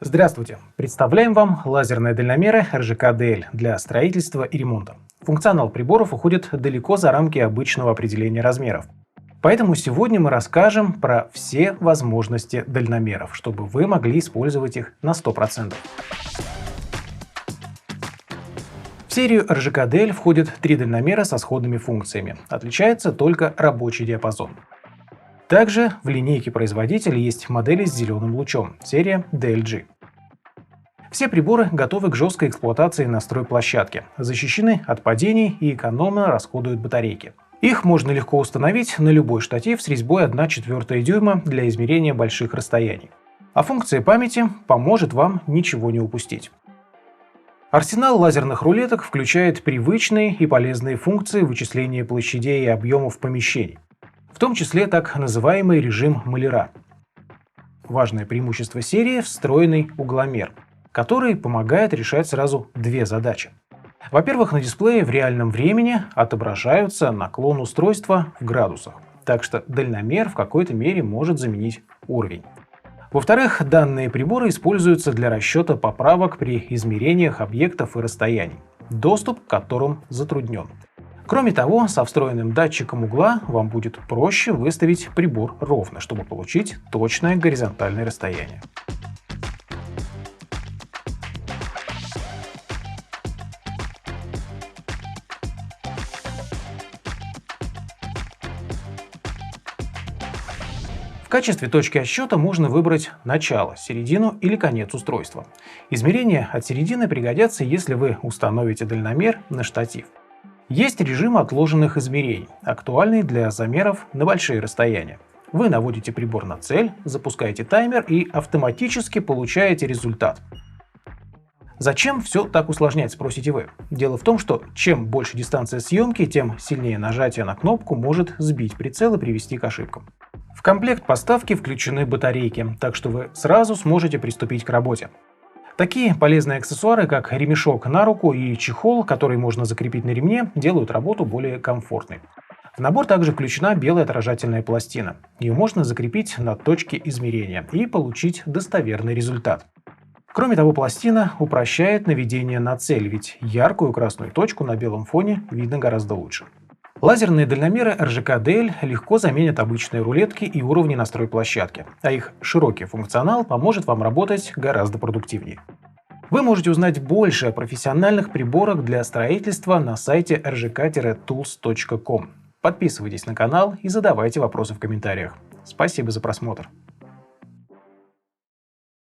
Здравствуйте! Представляем вам лазерные дальномеры РЖК-DL для строительства и ремонта. Функционал приборов уходит далеко за рамки обычного определения размеров. Поэтому сегодня мы расскажем про все возможности дальномеров, чтобы вы могли использовать их на 100%. В серию РЖК-DL входят три дальномера со сходными функциями. Отличается только рабочий диапазон. Также в линейке производителя есть модели с зеленым лучом, серия DLG. Все приборы готовы к жесткой эксплуатации на стройплощадке, защищены от падений и экономно расходуют батарейки. Их можно легко установить на любой штатив с резьбой 1/4 дюйма для измерения больших расстояний. А функция памяти поможет вам ничего не упустить. Арсенал лазерных рулеток включает привычные и полезные функции вычисления площадей и объемов помещений, в том числе так называемый режим маляра. Важное преимущество серии – встроенный угломер, который помогает решать сразу две задачи. Во-первых, на дисплее в реальном времени отображаются наклон устройства в градусах, так что дальномер в какой-то мере может заменить уровень. Во-вторых, данные приборы используются для расчета поправок при измерениях объектов и расстояний, доступ к которым затруднен. Кроме того, со встроенным датчиком угла вам будет проще выставить прибор ровно, чтобы получить точное горизонтальное расстояние. В качестве точки отсчета можно выбрать начало, середину или конец устройства. Измерения от середины пригодятся, если вы установите дальномер на штатив. Есть режим отложенных измерений, актуальный для замеров на большие расстояния. Вы наводите прибор на цель, запускаете таймер и автоматически получаете результат. Зачем все так усложнять, спросите вы? Дело в том, что чем больше дистанция съемки, тем сильнее нажатие на кнопку может сбить прицел и привести к ошибкам. В комплект поставки включены батарейки, так что вы сразу сможете приступить к работе. Такие полезные аксессуары, как ремешок на руку и чехол, который можно закрепить на ремне, делают работу более комфортной. В набор также включена белая отражательная пластина. Ее можно закрепить на точке измерения и получить достоверный результат. Кроме того, пластина упрощает наведение на цель, ведь яркую красную точку на белом фоне видно гораздо лучше. Лазерные дальномеры РЖК-DL легко заменят обычные рулетки и уровни на стройплощадке, а их широкий функционал поможет вам работать гораздо продуктивнее. Вы можете узнать больше о профессиональных приборах для строительства на сайте rjk-tools.com. Подписывайтесь на канал и задавайте вопросы в комментариях. Спасибо за просмотр.